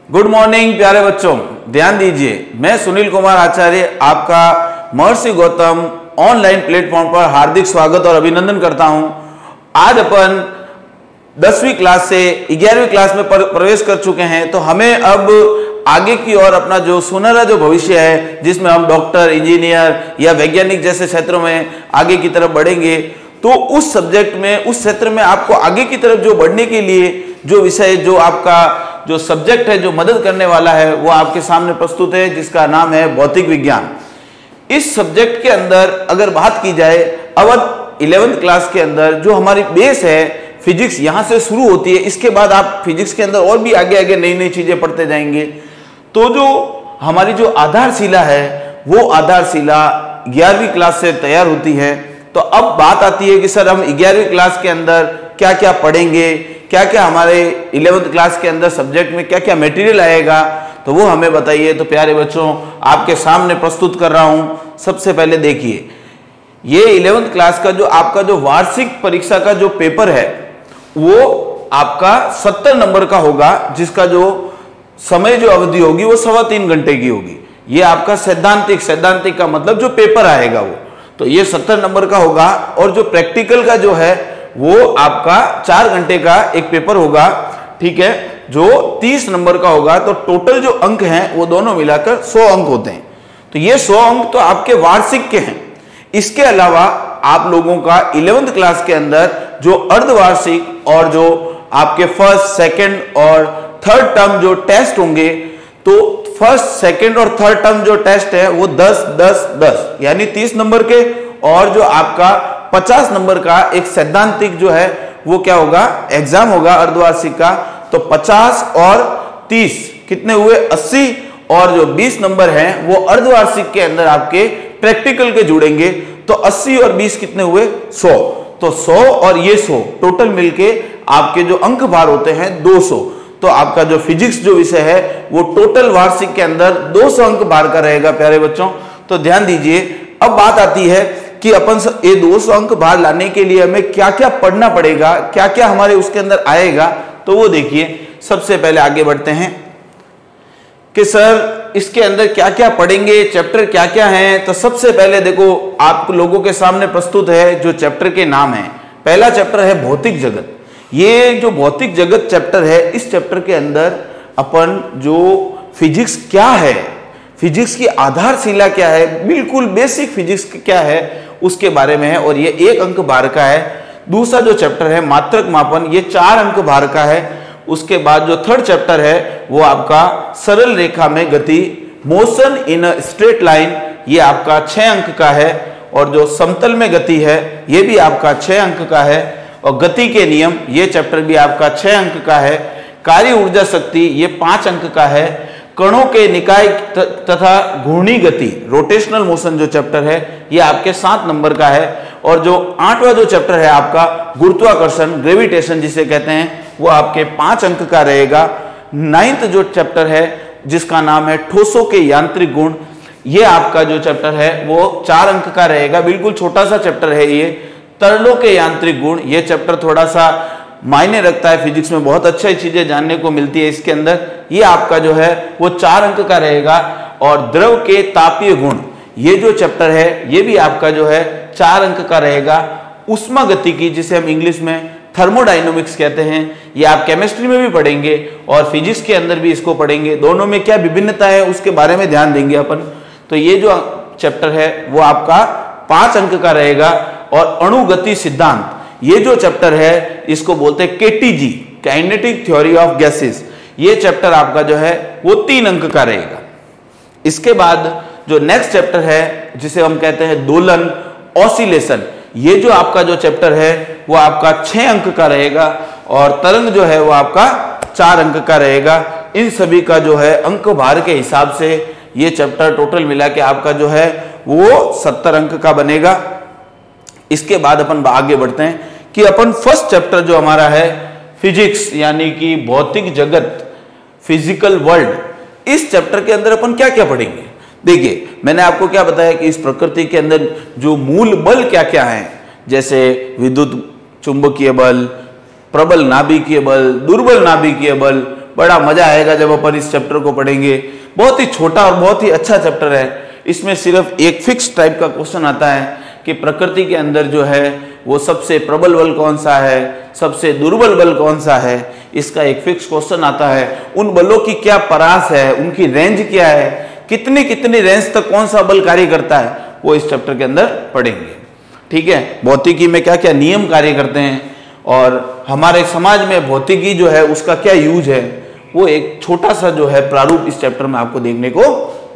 Good morning प्यारे बच्चों, ध्यान दीजिए। मैं सुनील कुमार आचार्य आपका महर्षि गौतम ऑनलाइन प्लेटफॉर्म पर हार्दिक स्वागत और अभिनंदन करता हूं। आज अपन 10वीं क्लास से 11वीं क्लास में प्रवेश कर चुके हैं, तो हमें अब आगे की ओर अपना जो सुनहरा जो भविष्य है, जिसमें हम डॉक्टर, इंजीनियर या वैज्ञानिक जैसे क्षेत्रों में आगे की तरफ बढ़ेंगे, तो उस सब्जेक्ट में, उस क्षेत्र में आपको आगे की तरफ जो बढ़ने के लिए जो विषय, जो आपका जो सब्जेक्ट है, जो मदद करने वाला है, वो आपके सामने प्रस्तुत है, जिसका नाम है भौतिक विज्ञान। इस सब्जेक्ट के अंदर अगर बात की जाए, अब 11th क्लास के अंदर जो हमारी बेस है फिजिक्स, यहां से शुरू होती है। इसके बाद आप फिजिक्स के अंदर और भी आगे आगे नई नई चीजें पढ़ते जाएंगे। तो जो हमारी जो आधारशिला है, वो आधारशिला 11वीं क्लास से तैयार होती है। तो अब बात आती है कि सर हम 11वीं क्लास के अंदर क्या क्या पढ़ेंगे, क्या क्या हमारे 11th क्लास के अंदर सब्जेक्ट में क्या क्या मटेरियल आएगा, तो वो हमें बताइए। तो प्यारे बच्चों, आपके सामने प्रस्तुत कर रहा हूं। सबसे पहले देखिए, ये 11th क्लास का जो आपका जो वार्षिक परीक्षा का जो पेपर है, वो आपका 70 नंबर का होगा, जिसका जो समय जो अवधि होगी वो 3.25 घंटे की होगी। ये आपका सैद्धांतिक का मतलब जो पेपर आएगा वो, तो ये 70 नंबर का होगा। और जो प्रैक्टिकल का जो है वो आपका 4 घंटे का एक पेपर होगा, ठीक है, जो 30 नंबर का होगा। तो टोटल जो अंक हैं वो दोनों मिलाकर 100 अंक होते हैं। तो ये 100 अंक तो आपके वार्षिक के हैं। इसके अलावा आप लोगों का 11th क्लास के अंदर जो अर्धवार्षिक और जो आपके फर्स्ट, सेकंड और थर्ड टर्म जो टेस्ट होंगे, तो फर्स्ट, सेकंड और थर्ड टर्म जो टेस्ट है वो 10, 10, 10 यानी 30 नंबर के, और जो आपका 50 नंबर का एक सैद्धांतिक जो है वो क्या होगा, एग्जाम होगा अर्धवार्षिक का। तो 50 और 30 कितने हुए, 80, और जो 20 नंबर हैं वो अर्धवार्षिक के अंदर आपके प्रैक्टिकल के जुड़ेंगे। तो 80 और 20 कितने हुए, 100। तो 100 और ये 100 टोटल मिलके आपके जो अंक भार होते हैं 200। तो आपका जो फिजिक्स जो विषय है वो टोटल वार्षिक के अंदर 200 अंक भार का रहेगा प्यारे बच्चों। तो ध्यान दीजिए, अब बात आती है कि अपन ये 200 अंक भार लाने के लिए हमें क्या क्या पढ़ना पड़ेगा, क्या क्या हमारे उसके अंदर आएगा। तो वो देखिए, सबसे पहले आगे बढ़ते हैं कि सर इसके अंदर क्या क्या पढ़ेंगे, चैप्टर क्या क्या हैं। तो सबसे पहले देखो, आप लोगों के सामने प्रस्तुत है जो चैप्टर के नाम है। पहला चैप्टर है भौतिक जगत। ये जो भौतिक जगत चैप्टर है, इस चैप्टर के अंदर अपन जो फिजिक्स क्या है, फिजिक्स की आधारशिला क्या है, बिल्कुल बेसिक फिजिक्स क्या है, उसके बारे में है। और ये 1 अंक भार का है। दूसरा जो चैप्टर है मात्रक मापन, ये 4 अंक भार का है। उसके बाद जो थर्ड चैप्टर है वो आपका सरल रेखा में गति, motion in a straight line, ये आपका 6 अंक का है। और जो समतल में गति है ये भी आपका 6 अंक का है। और गति के नियम, ये चैप्टर भी आपका 6 अंक का है। कार्य ऊर्जा शक्ति, ये 5 अंक का है। कणों के निकाय तथा घूर्णी गति, रोटेशनल मोशन जो चैप्टर है, ये आपके 7 नंबर का है। और जो 8वां जो चैप्टर है आपका गुरुत्वाकर्षण, ग्रेविटेशन जिसे कहते हैं, वो आपके 5 अंक का रहेगा। 9th जो चैप्टर है जिसका नाम है ठोसों के यांत्रिक गुण, ये आपका जो चैप्टर है वो 4 अंक का रहेगा। बिल्कुल छोटा सा चैप्टर है ये। तरलों के यांत्रिक गुण, ये चैप्टर थोड़ा सा मायने रखता है फिजिक्स में, बहुत अच्छी चीजें जानने को मिलती है इसके अंदर। ये आपका जो है वो 4 अंक का रहेगा। और द्रव के तापीय गुण, ये जो चैप्टर है ये भी आपका जो है 4 अंक का रहेगा। उष्मा गतिकी, जिसे हम इंग्लिश में थर्मोडायनामिक्स कहते हैं, ये आप केमिस्ट्री में भी पढ़ेंगे और फिजिक्स के अंदर भी इसको पढ़ेंगे। दोनों में क्या विभिन्नता है उसके बारे में ध्यान देंगे अपन। तो ये जो चैप्टर है वो आपका 5 अंक का रहेगा। और अणुगति सिद्धांत, ये जो चैप्टर है इसको बोलते हैं KTG, kinetic theory of gases, ये चैप्टर आपका जो है वो 3 अंक का रहेगा। इसके बाद जो नेक्स्ट चैप्टर है जिसे हम कहते हैं दोलन, ऑसिलेशन, ये जो आपका जो चैप्टर है वो आपका 6 अंक का रहेगा। और तरंग जो है वो आपका 4 अंक का रहेगा। इन सभी का जो है अंक भार के हिसाब से ये चैप्टर टोटल मिला के आपका जो है वो 70 अंक का बनेगा। इसके बाद अपन आगे बढ़ते हैं कि अपन फर्स्ट चैप्टर जो हमारा है फिजिक्स, यानी कि भौतिक जगत, फिजिकल वर्ल्ड, इस चैप्टर के अंदर अपन क्या क्या पढ़ेंगे। देखिए, मैंने आपको क्या बताया कि इस प्रकृति के अंदर जो मूल बल क्या क्या हैं, जैसे विद्युत चुंबकीय बल, प्रबल नाभिकीय बल, दुर्बल नाभिकीय बल, बड़ा मजा आएगा जब अपन इस चैप्टर को पढ़ेंगे। बहुत ही छोटा और बहुत ही अच्छा चैप्टर है। इसमें सिर्फ एक फिक्स टाइप का क्वेश्चन आता है कि प्रकृति के अंदर जो है वो सबसे प्रबल बल कौन सा है, सबसे दुर्बल बल कौन सा है, इसका एक फिक्स क्वेश्चन आता है। उन बलों की क्या परास है, उनकी रेंज क्या है, कितनी कितनी रेंज तक कौन सा बल कार्य करता है, वो इस चैप्टर के अंदर पढ़ेंगे। ठीक है, भौतिकी में क्या क्या नियम कार्य करते हैं और हमारे समाज में भौतिकी जो है उसका क्या यूज है, वो एक छोटा सा जो है प्रारूप इस चैप्टर में आपको देखने को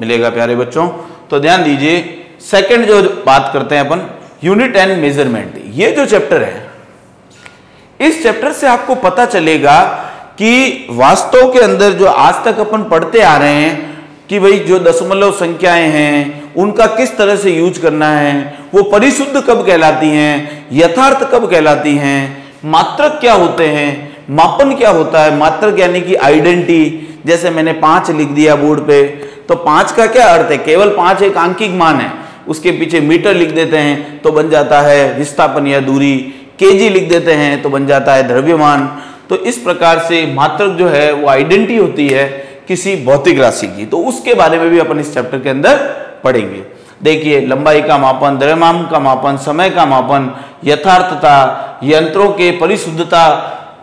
मिलेगा प्यारे बच्चों। तो ध्यान दीजिए, सेकंड जो बात करते हैं अपन, यूनिट एंड मेजरमेंट। ये जो चैप्टर है, इस चैप्टर से आपको पता चलेगा कि वास्तव के अंदर जो आज तक अपन पढ़ते आ रहे हैं कि भाई जो दशमलव संख्याएं हैं उनका किस तरह से यूज करना है, वो परिशुद्ध कब कहलाती हैं, यथार्थ कब कहलाती हैं, मात्रक क्या होते हैं, मापन क्या होता है। मात्रक यानी कि आइडेंटिटी, जैसे मैंने 5 लिख दिया बोर्ड पे, तो 5 का क्या अर्थ है, केवल 5 एक आंकिक मान है, उसके पीछे मीटर लिख देते हैं तो बन जाता है विस्थापन या दूरी, केजी लिख देते हैं तो बन जाता है द्रव्यमान। तो इस प्रकार से मात्रक जो है वो आइडेंटिटी होती है किसी भौतिक राशि की, तो उसके बारे में भी अपन इस चैप्टर के अंदर पढ़ेंगे। देखिए, लंबाई का मापन, द्रव्यमान का मापन, समय का मापन, यथार्थता, यंत्रों के परिशुद्धता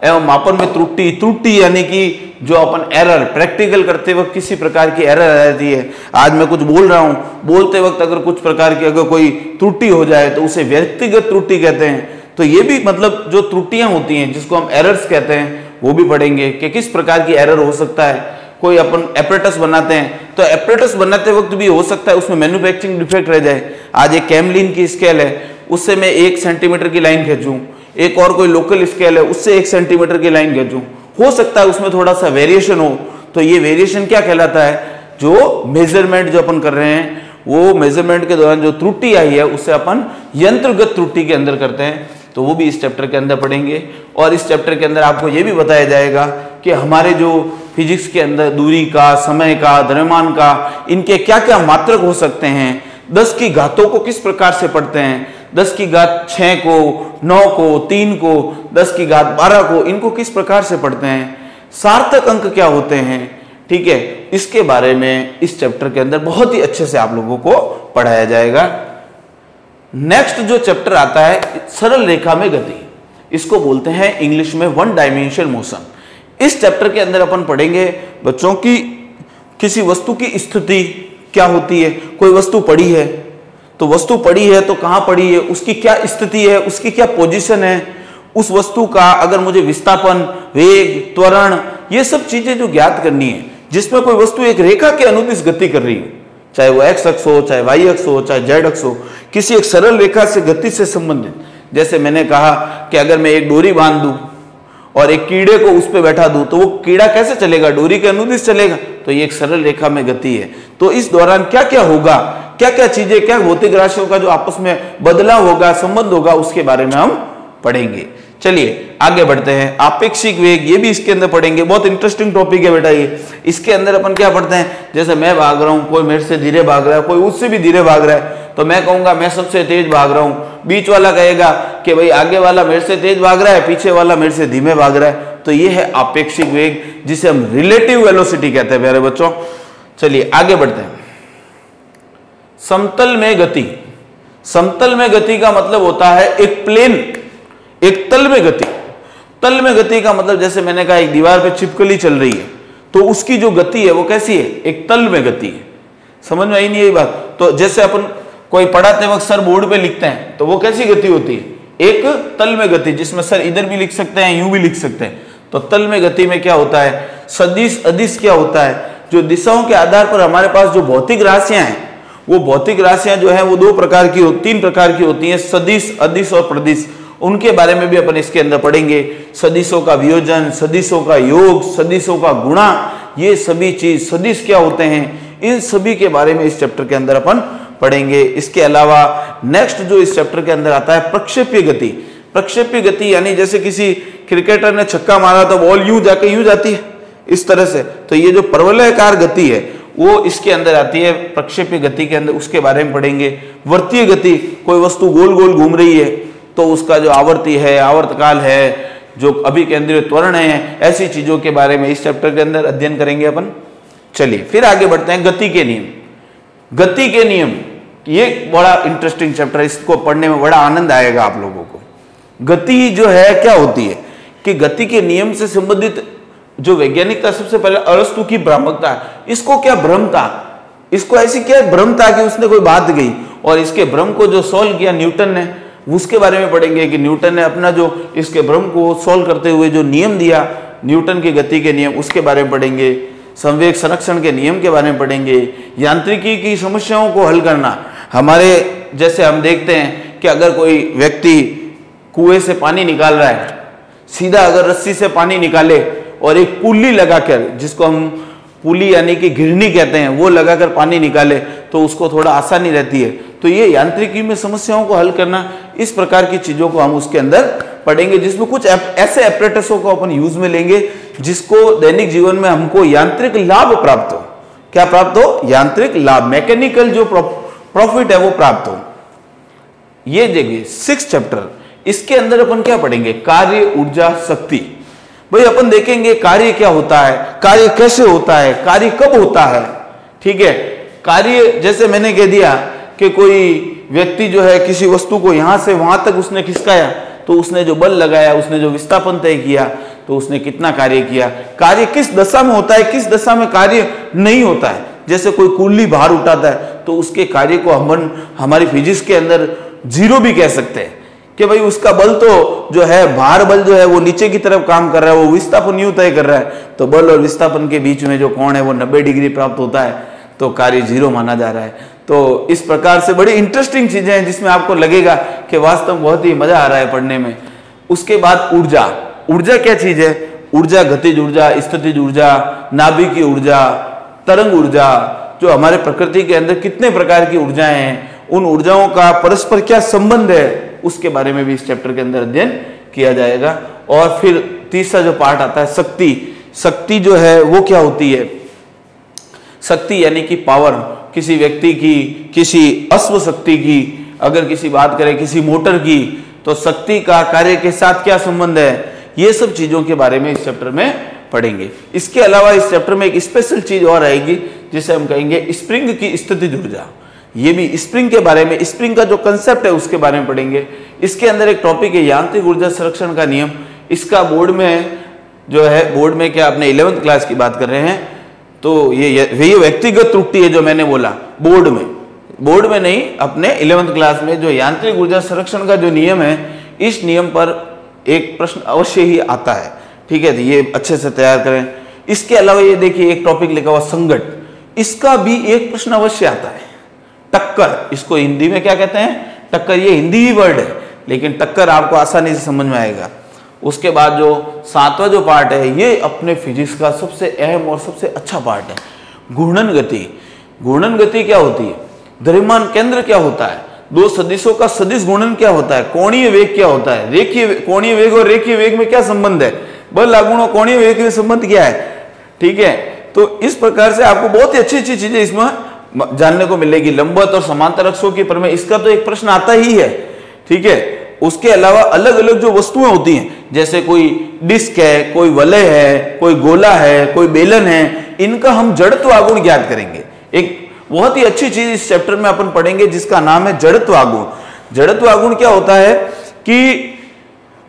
एवं मापन में त्रुटि। त्रुटि यानी कि जो अपन एरर, प्रैक्टिकल करते वक्त किसी प्रकार की एरर आ जाती है। आज मैं कुछ बोल रहा हूं, बोलते वक्त अगर कुछ प्रकार की अगर कोई त्रुटि हो जाए तो उसे व्यक्तिगत त्रुटि कहते हैं। तो ये भी मतलब जो त्रुटियां होती हैं जिसको हम एरर्स कहते हैं, वो भी पढ़ेंगे कि किस प्रकार की एरर हो सकता है। कोई अपन एपरेटस बनाते हैं तो एपरेटस बनाते वक्त भी हो सकता है उसमें मैन्युफैक्चरिंग डिफेक्ट रह जाए। आज एक कैमलिन की स्केल है, उससे मैं 1 सेंटीमीटर की लाइन खींचूं, एक और कोई लोकल स्केल है उससे 1 सेंटीमीटर की लाइन खींचूं, हो सकता है उसमें थोड़ा सा वेरिएशन हो। तो ये वेरिएशन क्या कहलाता है, जो मेजरमेंट जो अपन कर रहे हैं वो मेजरमेंट के दौरान जो त्रुटि आई है उससे अपन यंत्रगत त्रुटि के अंदर करते हैं। तो वो भी इस चैप्टर के अंदर पढ़ेंगे। और इस चैप्टर के अंदर आपको ये भी बताया जाएगा कि हमारे जो फिजिक्स के अंदर दूरी का, समय का, द्रव्यमान का, इनके क्या क्या मात्रक हो सकते हैं, 10 की घातों को किस प्रकार से पढ़ते हैं, 10 की घात 6 को, 9 को, 3 को, 10 की घात 12 को, इनको किस प्रकार से पढ़ते हैं, सार्थक अंक क्या होते हैं। ठीक है, इसके बारे में इस चैप्टर के अंदर बहुत ही अच्छे से आप लोगों को पढ़ाया जाएगा। नेक्स्ट जो चैप्टर आता है, सरल रेखा में गति, इसको बोलते हैं इंग्लिश में 1 डायमेंशन मोशन। इस चैप्टर के अंदर अपन पढ़ेंगे बच्चों की किसी वस्तु की स्थिति क्या होती है। कोई वस्तु पड़ी है तो वस्तु पड़ी है तो कहां पड़ी है, उसकी क्या स्थिति है, उसकी क्या पोजीशन है, उस वस्तु का अगर मुझे विस्थापन, वेग, त्वरण, ये सब चीजें जो ज्ञात करनी है, जिसमें कोई वस्तु एक रेखा के अनुदिश गति कर रही है, चाहे वो एक्स अक्ष हो, चाहे वाई अक्ष हो, चाहे जेड अक्ष हो, किसी एक सरल रेखा से गति से संबंधित। जैसे मैंने कहा कि अगर मैं एक डोरी बांध दूं और एक कीड़े को उस पर बैठा दूं तो वो कीड़ा कैसे चलेगा, डोरी के अनुदिश चलेगा। तो ये एक सरल रेखा में गति है। तो इस दौरान क्या क्या होगा, क्या क्या चीजें, क्या भौतिक राशियों का जो आपस में बदलाव होगा, संबंध होगा, उसके बारे में हम पढ़ेंगे। चलिए आगे बढ़ते हैं। आपेक्षिक वेग, ये भी इसके अंदर पढ़ेंगे। बहुत इंटरेस्टिंग टॉपिक है बेटा ये। इसके अंदर अपन क्या पढ़ते हैं, जैसे मैं भाग रहा हूं, कोई मेरे से धीरे भाग रहा है, कोई उससे भी धीरे भाग रहा है, तो मैं कहूंगा मैं सबसे तेज भाग रहा हूं, बीच वाला कहेगा कि भाई आगे वाला मेरे से तेज भाग रहा है, पीछे वाला मेरे से धीमे भाग रहा है। तो ये है आपेक्षिक वेग, जिसे हम रिलेटिव वेलोसिटी कहते हैं प्यारे बच्चों। चलिए आगे बढ़ते हैं। समतल में गति। समतल में गति का मतलब होता है एक प्लेन, एक तल में गति। तल में गति का मतलब जैसे मैंने कहा एक दीवार पे छिपकली चल रही है तो उसकी जो गति है वो कैसी है, एक तल में गति है। समझ में आई नहीं ये बात। तो जैसे अपन कोई पढ़ाते वक्त सर बोर्ड पे लिखते हैं तो वो कैसी गति होती है, एक तल में गति, जिसमें सर इधर भी लिख सकते हैं, यूं भी लिख सकते हैं। तो तल में गति में क्या होता है, सदिश अदिश क्या होता है, जो दिशाओं के आधार पर हमारे पास जो भौतिक राशियां हैं, वो भौतिक राशियां जो है वो 3 प्रकार की होती हैं, सदिश, अदिश और प्रदिश। उनके बारे में भी अपन इसके अंदर पढ़ेंगे। सदिशों का वियोजन, सदिशों का योग, सदिशों का गुणा, ये सभी चीज, सदिश क्या होते हैं, इन सभी के बारे में इस चैप्टर के अंदर अपन पढ़ेंगे। इसके अलावा नेक्स्ट जो इस चैप्टर के अंदर आता है, प्रक्षेपीय गति। प्रक्षेपीय गति यानी जैसे किसी क्रिकेटर ने छक्का मारा तो बॉल यूं जाके यूं जाती है, इस तरह से। तो ये जो परवलयाकार गति है वो इसके अंदर आती है, प्रक्षेपीय गति के अंदर, उसके बारे में पढ़ेंगे। वर्तीय गति, कोई वस्तु गोल गोल घूम रही है तो उसका जो आवर्ती है, आवर्तकाल है, जो अभिकेंद्रीय त्वरण है, ऐसी चीजों के बारे में इस चैप्टर के अंदर अध्ययन करेंगे अपन। चलिए फिर आगे बढ़ते हैं। गति के नियम। गति के नियम ये बड़ा इंटरेस्टिंग चैप्टर है, इसको पढ़ने में बड़ा आनंद आएगा आप लोगों को। गति जो है क्या होती है कि गति के नियम से संबंधित जो वैज्ञानिक था, सबसे पहले अरस्तु की भ्रामकता, इसको क्या भ्रम था, इसको ऐसी क्या भ्रम था कि उसने कोई बात गई, और इसके भ्रम को जो सॉल्व किया न्यूटन ने, उसके बारे में पढ़ेंगे कि न्यूटन ने अपना जो इसके भ्रम को सॉल्व करते हुए जो नियम दिया, न्यूटन की गति के नियम, उसके बारे में पढ़ेंगे। संवेग संरक्षण के नियम के बारे में पढ़ेंगे। यांत्रिकी की समस्याओं को हल करना, हमारे जैसे हम देखते हैं कि अगर कोई व्यक्ति कुएं से पानी निकाल रहा है, सीधा अगर रस्सी से पानी निकाले और एक पुल्ली लगाकर, जिसको हम पुली यानी कि घिरनी कहते हैं, वो लगाकर पानी निकाले तो उसको थोड़ा आसानी रहती है। तो ये यांत्रिकी में समस्याओं को हल करना, इस प्रकार की चीजों को हम उसके अंदर पढ़ेंगे, जिसमें कुछ ऐसे एपरेटसों को अपन यूज में लेंगे जिसको दैनिक जीवन में हमको यांत्रिक लाभ प्राप्त हो। क्या प्राप्त हो? यांत्रिक लाभ, मैकेनिकल जो प्रॉफिट है वो प्राप्त हो। ये देखिए 6th चैप्टर, इसके अंदर अपन क्या पढ़ेंगे? कार्य, ऊर्जा, शक्ति। भाई अपन देखेंगे कार्य क्या होता है, कार्य कैसे होता है, कार्य कब होता है। ठीक है, कार्य जैसे मैंने कह दिया कि कोई व्यक्ति जो है किसी वस्तु को यहां से वहां तक उसने खिसकाया, तो उसने जो बल लगाया, उसने जो विस्थापन तय किया, तो उसने कितना कार्य किया। कार्य किस दशा में होता है, किस दशा में कार्य नहीं होता है। जैसे कोई कुल्ली भार उठाता है तो उसके कार्य को हम हमारी फिजिक्स के अंदर जीरो भी कह सकते हैं कि भाई उसका बल तो जो है, भार बल जो है वो नीचे की तरफ काम कर रहा है, वो विस्थापन यूं तय कर रहा है, तो बल और विस्थापन के बीच में जो कोण है वो 90 डिग्री प्राप्त होता है, तो कार्य जीरो माना जा रहा है। तो इस प्रकार से बड़ी इंटरेस्टिंग चीजें हैं जिसमें आपको लगेगा कि वास्तव में बहुत ही मजा आ रहा है पढ़ने में। उसके बाद ऊर्जा। ऊर्जा क्या चीज है? ऊर्जा गतिज ऊर्जा, स्थितिज ऊर्जा, नाभिकीय ऊर्जा, तरंग ऊर्जा, जो हमारे प्रकृति के अंदर कितने प्रकार की ऊर्जाएं हैं, उन ऊर्जाओं का परस्पर क्या संबंध है, उसके बारे में भी इस चैप्टर के अंदर अध्ययन किया जाएगा। और फिर तीसरा जो पार्ट आता है शक्ति। शक्ति जो है वो क्या होती है? शक्ति यानी कि पावर, किसी व्यक्ति की, किसी अश्व शक्ति की, अगर किसी बात करें किसी मोटर की, तो शक्ति का कार्य के साथ क्या संबंध है, ये सब चीजों के बारे में इस चैप्टर में पढ़ेंगे। इसके अलावा इस चैप्टर में एक स्पेशल चीज और आएगी जिसे हम कहेंगे स्प्रिंग की स्थितिज ऊर्जा। ये भी स्प्रिंग के बारे में, स्प्रिंग का जो कंसेप्ट है उसके बारे में पढ़ेंगे। इसके अंदर एक टॉपिक है यांत्रिक ऊर्जा संरक्षण का नियम। इसका बोर्ड में जो है, बोर्ड में क्या अपने 11th क्लास की बात कर रहे हैं, तो ये व्यक्तिगत त्रुटि है जो मैंने बोला, बोर्ड में नहीं, अपने 11th क्लास में जो यांत्रिक ऊर्जा संरक्षण का जो नियम है, इस नियम पर एक प्रश्न अवश्य ही आता है। ठीक है, तो ये अच्छे से तैयार करें। इसके अलावा ये देखिए एक टॉपिक लिखा हुआ संगत, इसका भी एक प्रश्न अवश्य आता है। टक्कर, इसको हिंदी में क्या कहते हैं? टक्कर। ये हिंदी ही वर्ड है, लेकिन टक्कर आपको आसानी से समझ में आएगा। उसके बाद जो 7वां जो पार्ट है, ये अपने फिजिक्स का सबसे अहम और सबसे अच्छा पार्ट है, घूर्णन गति। घूर्णन गति क्या होती है? द्रव्यमान केंद्र क्या होता है? दो सदिशों का सदिश घूर्णन क्या होता है? कोणीय वेग क्या होता है? रेखीय कोणीय वेग और रेखीय वेग में क्या संबंध है? बल लागुण और कोणीय वेग में संबंध क्या है? ठीक है, तो इस प्रकार से आपको बहुत ही अच्छी अच्छी चीजें इसमें जानने को मिलेगी। लंबवत और समांतर अक्षों की प्रमेय, इसका तो एक प्रश्न आता ही है। ठीक है, उसके अलावा अलग अलग जो वस्तुएं होती हैं, जैसे कोई डिस्क है, कोई वलय है, कोई गोला है, कोई बेलन है, इनका हम जड़त्व आघूर्ण ज्ञात करेंगे। एक बहुत ही अच्छी चीज इस चैप्टर में अपन पढ़ेंगे जिसका नाम है जड़त्व आघूर्ण। जड़त्व आघूर्ण क्या होता है कि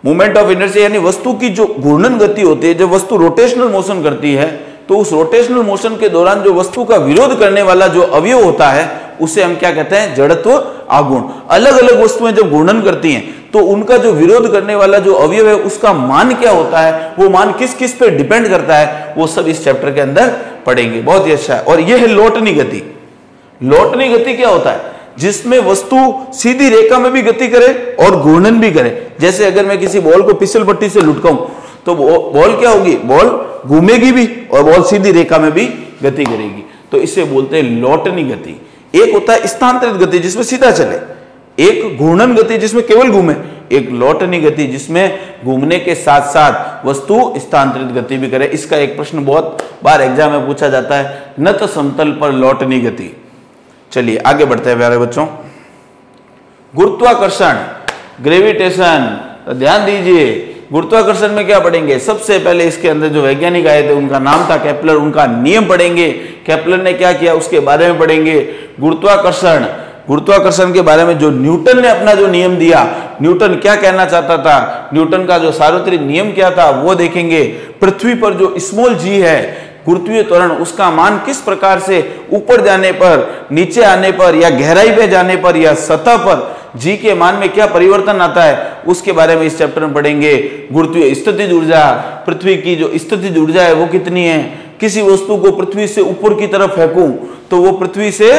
मूवमेंट ऑफ इनर्शिया, यानी वस्तु की जो घूर्णन गति होती है, जब वस्तु रोटेशनल मोशन करती है, तो उस रोटेशनल मोशन के दौरान जो वस्तु का विरोध करने वाला जो अवयव होता है, उसे हम क्या कहते हैं? जड़त्व आघूर्ण। अलग अलग वस्तुएं जब घूर्णन करती हैं तो उनका जो विरोध करने वाला जो अवयव है उसका मान क्या होता है, वो मान किस किस पे डिपेंड करता है, वो सब इस चैप्टर के अंदर पढ़ेंगे। बहुत ही अच्छा है। और यह है लोटनी गति। लोटनी गति क्या होता है? जिसमें वस्तु सीधी रेखा में भी गति करे और घूर्णन भी करे। जैसे अगर मैं किसी बॉल को फिसल पट्टी से लुढ़काऊं तो बॉल क्या होगी? बॉल घूमेगी भी और बॉल सीधी रेखा में भी गति करेगी, तो इसे बोलते हैं लोटनी गति। एक होता है स्थानांतरित गति जिसमें सीधा चले, एक घूर्णन गति जिसमें केवल घूमे, एक लोटनी गति जिसमें घूमने के साथ साथ वस्तु स्थानांतरित गति भी करे। इसका एक प्रश्न बहुत बार एग्जाम में पूछा जाता है, नत समतल पर लोटनी गति। चलिए आगे बढ़ते हैं प्यारे बच्चों। गुरुत्वाकर्षण, ग्रेविटेशन, तो ध्यान दीजिए गुरुत्वाकर्षण में क्या पढ़ेंगे, सबसे पहले इसके अंदर जो वैज्ञानिक आए थे उनका नाम था केपलर, उनका नियम पढ़ेंगे, केपलर ने क्या किया उसके बारे में पढ़ेंगे। गुरुत्वाकर्षण के बारे में जो न्यूटन ने अपना जो नियम दिया, न्यूटन क्या कहना चाहता था, न्यूटन का जो सार्वत्रिक नियम क्या था वो देखेंगे। पृथ्वी पर जो स्मॉल जी है गुरुत्वीय त्वरण, उसका मान किस प्रकार से ऊपर जाने पर, नीचे आने पर, या गहराई पे जाने पर, या सतह पर जी के मान में क्या परिवर्तन आता है, उसके बारे में इस चैप्टर में पढ़ेंगे। गुरुत्वीय स्थितिज ऊर्जा, पृथ्वी की जो स्थितिज ऊर्जा है वो कितनी है, किसी वस्तु को पृथ्वी से ऊपर की तरफ फेंकूं तो वो पृथ्वी से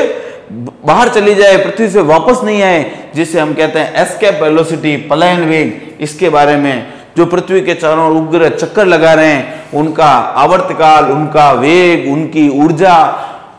बाहर चली जाए, पृथ्वी से वापस नहीं आए, जिसे हम कहते हैं एस्केप वेलोसिटी, पलायन वेग। इसके बारे में जो पृथ्वी के चारों ओर उपग्रह चक्कर लगा रहे हैं, उनका आवर्तकाल, उनका वेग, उनकी ऊर्जा,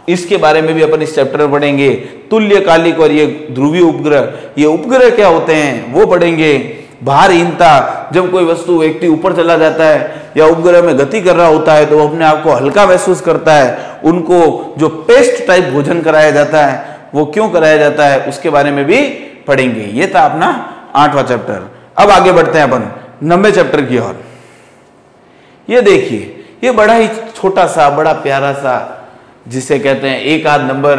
इसके बारे में भी अपन इस चैप्टर में पढ़ेंगे। तुल्यकालिक और ये ध्रुवीय उपग्रह, ये उपग्रह क्या होते हैं वो पढ़ेंगे। भारहीनता, जब कोई वस्तु व्यक्ति ऊपर चला जाता है या उपग्रह में गति कर रहा होता है तो वो अपने आप को हल्का महसूस करता है, उनको जो पेस्ट टाइप भोजन कराया जाता है वो क्यों कराया जाता है उसके बारे में भी पढ़ेंगे। ये था अपना 8वां चैप्टर। अब आगे बढ़ते हैं अपन 9वें चैप्टर की ओर। ये देखिए, ये बड़ा ही छोटा सा, बड़ा प्यारा सा, जिसे कहते हैं एक आध नंबर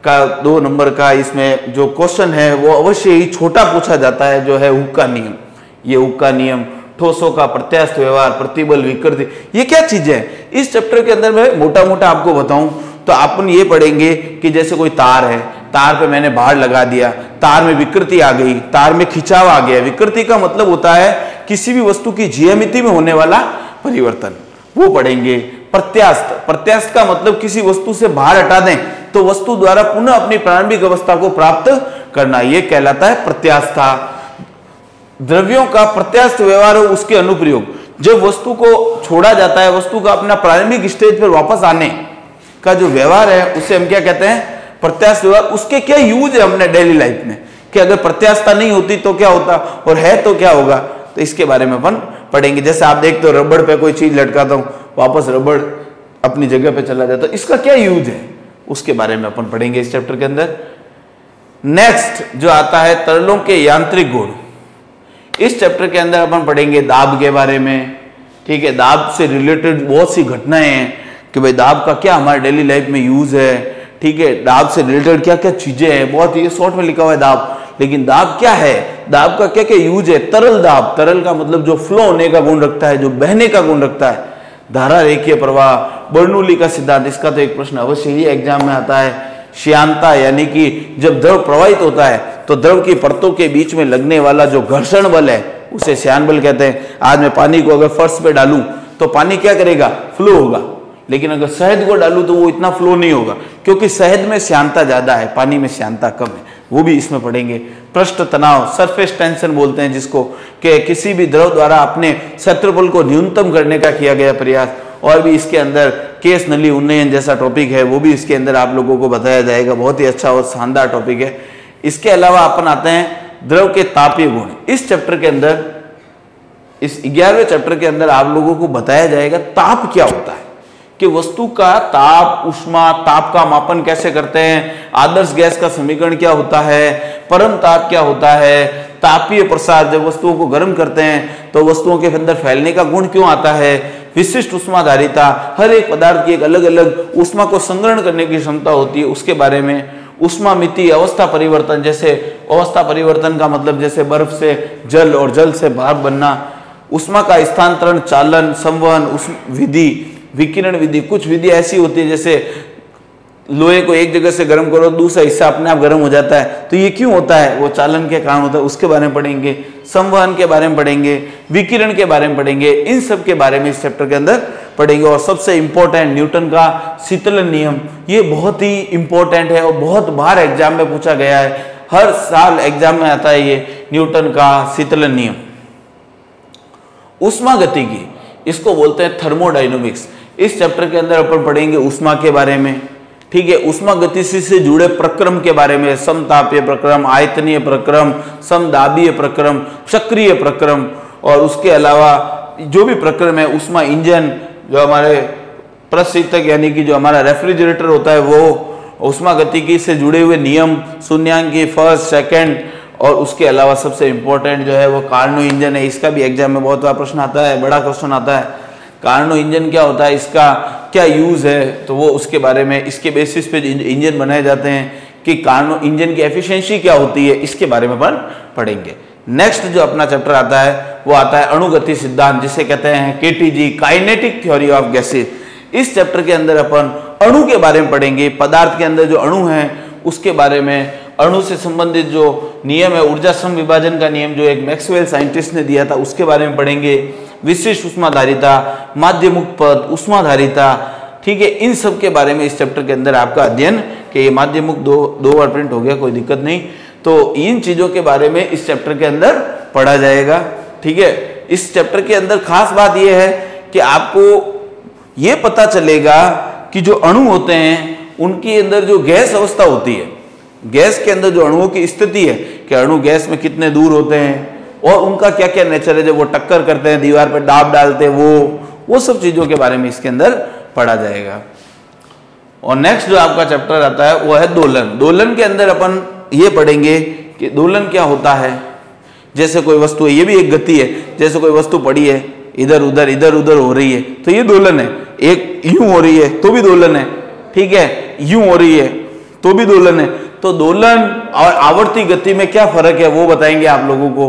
का, 2 नंबर का, इसमें जो क्वेश्चन है वो अवश्य ही छोटा पूछा जाता है, जो है हुक का नियम। ये हुक का नियम, ठोसों का प्रत्यास्थ व्यवहार, प्रतिबल, विकृति, ये क्या चीजें है इस चैप्टर के अंदर मैं मोटा मोटा आपको बताऊं तो अपन ये पढ़ेंगे कि जैसे कोई तार है, तार पे मैंने भार लगा दिया, तार में विकृति आ गई, तार में खिंचाव आ गया। विकृति का मतलब होता है किसी भी वस्तु की ज्यामिति में होने वाला परिवर्तन, वो पढ़ेंगे। प्रत्यास्थ, प्रत्यास्थ का मतलब किसी वस्तु से भार हटा दें तो वस्तु द्वारा पुनः अपनी प्रारंभिक अवस्था को प्राप्त करना, यह कहलाता है प्रत्यास्था। द्रव्यों का प्रत्यास्थ व्यवहार हो उसके अनुप्रयोग, जब वस्तु को छोड़ा जाता है, वस्तु का अपना प्रारंभिक स्टेज पर वापस आने का जो व्यवहार है उसे हम क्या कहते हैं, प्रत्यास्थ व्यवहार। उसके क्या यूज है हमने डेली लाइफ में, कि अगर प्रत्यास्थता नहीं होती तो क्या होता और है तो क्या होगा, तो इसके बारे में अपन पढ़ेंगे। जैसे आप देखते हो रबड़ पे कोई चीज लटकाता हूं, वापस रबड़ अपनी जगह पे चला जाता है, इसका क्या यूज है उसके बारे में अपन पढ़ेंगे इस चैप्टर के अंदर। नेक्स्ट जो आता है तरलों के यांत्रिक गुण, इस चैप्टर के अंदर अपन पढ़ेंगे दाब के बारे में। ठीक है, दाब से रिलेटेड बहुत सी घटनाएं हैं कि भाई दाब का क्या हमारे डेली लाइफ में यूज है। ठीक है, दाब से रिलेटेड क्या क्या चीजें हैं, बहुत ही शॉर्ट में लिखा हुआ है दाब, लेकिन दाब क्या है, दाब का क्या क्या यूज है। तरल दाब, तरल का मतलब जो फ्लो होने का गुण रखता है, जो बहने का गुण रखता है। धारा रेखीय प्रवाह, बर्नौली का सिद्धांत, इसका तो एक प्रश्न अवश्य ही एग्जाम में आता है। श्यानता, यानी कि जब द्रव प्रवाहित होता है तो द्रव की परतों के बीच में लगने वाला जो घर्षण बल है उसे श्यान बल कहते हैं। आज मैं पानी को अगर फर्श पे डालूं तो पानी क्या करेगा, फ्लो होगा, लेकिन अगर शहद को डालूं तो वो इतना फ्लो नहीं होगा, क्योंकि शहद में श्यानता ज्यादा है, पानी में श्यानता कम है, वो भी इसमें पढ़ेंगे। पृष्ठ तनाव, सरफेस टेंशन बोलते हैं जिसको, कि किसी भी द्रव द्वारा अपने क्षेत्रफल को न्यूनतम करने का किया गया प्रयास। और भी इसके अंदर केस नली उन्नयन जैसा टॉपिक है, वो भी इसके अंदर आप लोगों को बताया जाएगा, बहुत ही अच्छा और शानदार टॉपिक है। इसके अलावा अपन आते हैं द्रव के तापीय गुण। इस चैप्टर के अंदर, इस 11वें चैप्टर के अंदर आप लोगों को बताया जाएगा ताप क्या होता है, कि वस्तु का ताप, उष्मा, ताप का मापन कैसे करते हैं, आदर्श गैस का समीकरण क्या होता है, परम ताप क्या होता है, तापीय प्रसार, जब वस्तुओं को गर्म करते हैं तो वस्तुओं के अंदर फैलने का गुण क्यों आता है, विशिष्ट उष्माधारिता, हर एक पदार्थ की एक अलग अलग उष्मा को संग्रहण करने की क्षमता होती है, उसके बारे में। उष्मा मिति, अवस्था परिवर्तन, जैसे अवस्था परिवर्तन का मतलब जैसे बर्फ से जल और जल से भाप बनना, उष्मा का स्थानांतरण, चालन, संवहन, विधि, विकिरण विधि। कुछ विधि ऐसी होती है जैसे लोहे को एक जगह से गर्म करो, दूसरा हिस्सा अपने आप गर्म हो जाता है, तो ये क्यों होता है, वो चालन के कारण होता है, उसके बारे में पढ़ेंगे। संवहन के बारे में पढ़ेंगे, विकिरण के बारे में पढ़ेंगे, इन सब के बारे में इस चैप्टर के अंदर पढ़ेंगे। और सबसे इंपॉर्टेंट न्यूटन का शीतलन नियम, ये बहुत ही इंपॉर्टेंट है और बहुत बार एग्जाम में पूछा गया है, हर साल एग्जाम में आता है ये न्यूटन का शीतलन नियम। उष्मा गतिकी, इसको बोलते हैं थर्मोडायनेमिक्स। इस चैप्टर के अंदर अपन पढ़ेंगे उष्मा के बारे में। ठीक है, उष्मा गतिशी से जुड़े प्रक्रम के बारे में, समतापीय प्रक्रम, आयतनीय प्रक्रम, समदाबीय प्रक्रम, चक्रीय प्रक्रम, और उसके अलावा जो भी प्रक्रम है, उष्मा इंजन, जो हमारे प्रशीतक यानी कि जो हमारा रेफ्रिजरेटर होता है वो, उष्मा गतिकी से जुड़े हुए नियम, शून्यांकी, फर्स्ट, सेकंड, और उसके अलावा सबसे इंपॉर्टेंट जो है वो कार्नो इंजन है। इसका भी एग्जाम में बहुत बड़ा प्रश्न आता है, बड़ा क्वेश्चन आता है। कार्नो इंजन क्या होता है, इसका क्या यूज़ है, तो वो उसके बारे में, इसके बेसिस पे इंजन बनाए जाते हैं कि कार्नो इंजन की एफिशिएंसी क्या होती है, इसके बारे में अपन पढ़ेंगे। नेक्स्ट जो अपना चैप्टर आता है वो आता है अणुगति सिद्धांत, जिसे कहते हैं KTG, kinetic theory of gases. इस चैप्टर के अंदर अपन अणु के बारे में पढ़ेंगे, पदार्थ के अंदर जो अणु हैं उसके बारे में, अणु से संबंधित जो नियम है, ऊर्जा समविभाजन का नियम जो एक मैक्सवेल साइंटिस्ट ने दिया था उसके बारे में पढ़ेंगे, विशिष्ट उष्माधारिता, माध्य मुक्त पद, उष्माधारिता, ठीक है, इन सब के बारे में इस चैप्टर के अंदर आपका अध्ययन, कि ये माध्य मुक्त दो बार प्रिंट हो गया, कोई दिक्कत नहीं, तो इन चीजों के बारे में इस चैप्टर के अंदर पढ़ा जाएगा। ठीक है, इस चैप्टर के अंदर खास बात यह है कि आपको ये पता चलेगा कि जो अणु होते हैं उनके अंदर जो गैस अवस्था होती है, गैस के अंदर जो अणुओं की स्थिति है कि अणु गैस में कितने दूर होते हैं और उनका क्या क्या नेचर है, जब वो टक्कर करते हैं, दीवार पर दाब डालते हैं, वो सब चीजों के बारे में इसके अंदर पढ़ा जाएगा। और नेक्स्ट जो आपका चैप्टर आता है वो है दोलन। दोलन के अंदर अपन ये पढ़ेंगे कि दोलन क्या होता है। जैसे कोई वस्तु है, ये भी एक गति है, जैसे कोई वस्तु पड़ी है, इधर उधर हो रही है तो ये दोलन है, एक यूं हो रही है तो भी दोलन है, ठीक है, यूं हो रही है तो भी दोलन है। तो दोलन और आवर्ती गति में क्या फर्क है वो बताएंगे आप लोगों को।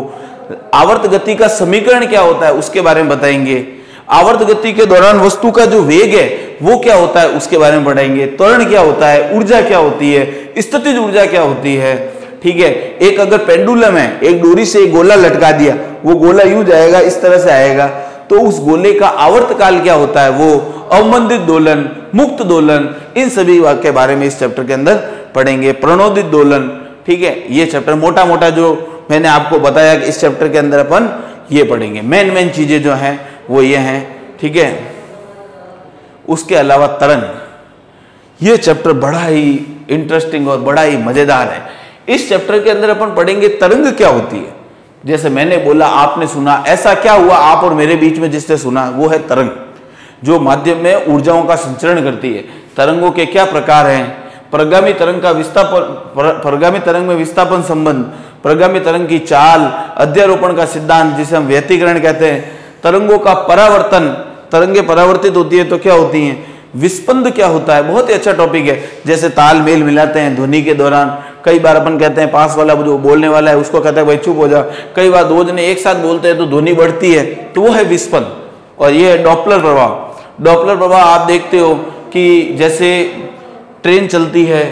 आवर्त गति का समीकरण क्या होता है उसके बारे में बताएंगे। आवर्त गति के दौरान वस्तु का जो वेग है वो क्या होता है उसके बारे में पढ़ाएंगे। त्वरण क्या होता है, ऊर्जा क्या होती है, स्थितिज ऊर्जा क्या होती है, ठीक है। एक अगर पेंडुलम है, एक डोरी से एक गोला लटका दिया, वो गोला यूं जाएगा, इस तरह से आएगा, तो उस गोले का आवर्त काल क्या होता है, वो अवमंदित दोलन, मुक्त दोलन, इन सभी के बारे में इस चैप्टर के अंदर पढ़ेंगे। प्रणोदित दोलन, ठीक है, ये चैप्टर मोटा मोटा जो मैंने आपको बताया कि इस चैप्टर के अंदर अपन ये पढ़ेंगे। मेन चीजें जो हैं वो ये हैं, ठीक है। उसके अलावा तरंग, ये चैप्टर बड़ा ही इंटरेस्टिंग और बड़ा ही मजेदार है। इस चैप्टर के अंदर अपन पढ़ेंगे तरंग क्या होती है। जैसे मैंने बोला, आपने सुना, ऐसा क्या हुआ आप और मेरे बीच में जिसने सुना, वो है तरंग, जो माध्यम में ऊर्जाओं का संचरण करती है। तरंगों के क्या प्रकार हैं, प्रगामी तरंग का विस्थापन, प्रगामी तरंग में विस्थापन संबंध, प्रगामी तरंग की चाल, अध्यारोपण का सिद्धांत जिसे हम व्यतिकरण कहते हैं, तरंगों का परावर्तन, तरंगे परावर्तित होती है तो क्या होती हैं, विस्पंद क्या होता है, बहुत ही अच्छा टॉपिक है। जैसे ताल मेल मिलाते हैं ध्वनि के दौरान, कई बार अपन कहते हैं पास वाला जो बोलने वाला है उसको कहता है भाई चुप हो जा, कई बार दो जने एक साथ बोलते हैं तो ध्वनि बढ़ती है, तो वो है विस्पंद। और ये है डॉपलर प्रभाव। डॉपलर प्रभाव आप देखते हो कि जैसे ट्रेन चलती है,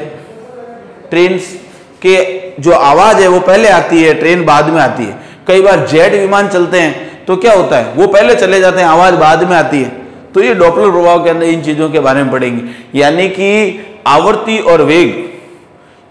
ट्रेन के जो आवाज है वो पहले आती है, ट्रेन बाद में आती है। कई बार जेट विमान चलते हैं तो क्या होता है, वो पहले चले जाते हैं, आवाज बाद में आती है। तो ये डॉपलर प्रभाव के अंदर इन चीजों के बारे में पढ़ेंगे। यानी कि आवर्ती और वेग,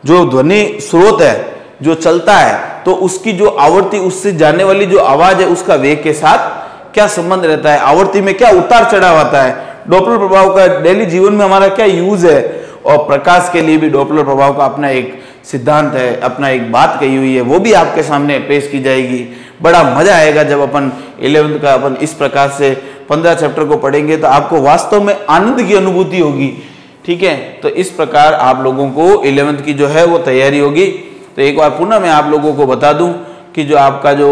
जो ध्वनि स्रोत है जो चलता है, तो उसकी जो आवर्ती, उससे जाने वाली जो आवाज है उसका वेग के साथ क्या संबंध रहता है, आवर्ती में क्या उतार चढ़ाव आता है, डॉपलर प्रभाव का डेली जीवन में हमारा क्या यूज है। और प्रकाश के लिए भी डॉपलर प्रभाव का अपना एक सिद्धांत है, अपना एक बात कही हुई है, वो भी आपके सामने पेश की जाएगी। बड़ा मजा आएगा जब अपन 11th का अपन इस प्रकार से 15 चैप्टर को पढ़ेंगे, तो आपको वास्तव में आनंद की अनुभूति होगी, ठीक है। तो इस प्रकार आप लोगों को 11th की जो है वो तैयारी होगी। तो एक बार पुनः मैं आप लोगों को बता दूं कि जो आपका जो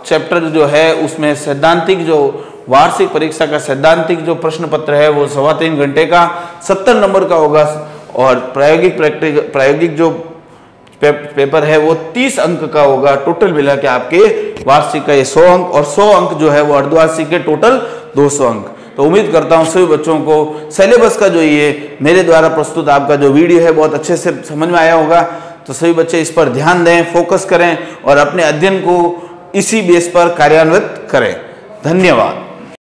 चैप्टर जो है उसमें सैद्धांतिक, जो वार्षिक परीक्षा का सैद्धांतिक जो प्रश्न पत्र है वो 3.25 घंटे का 70 नंबर का होगा, और प्रायोगिक जो पेपर है वो 30 अंक का होगा। टोटल मिला के आपके वार्षिक का ये 100 अंक, और 100 अंक जो है वो अर्धवार्षिक के टोटल 200 अंक। तो उम्मीद करता हूं सभी बच्चों को सिलेबस का जो ये मेरे द्वारा प्रस्तुत आपका जो वीडियो है बहुत अच्छे से समझ में आया होगा। तो सभी बच्चे इस पर ध्यान दें, फोकस करें और अपने अध्ययन को इसी बेस पर कार्यान्वित करें। धन्यवाद।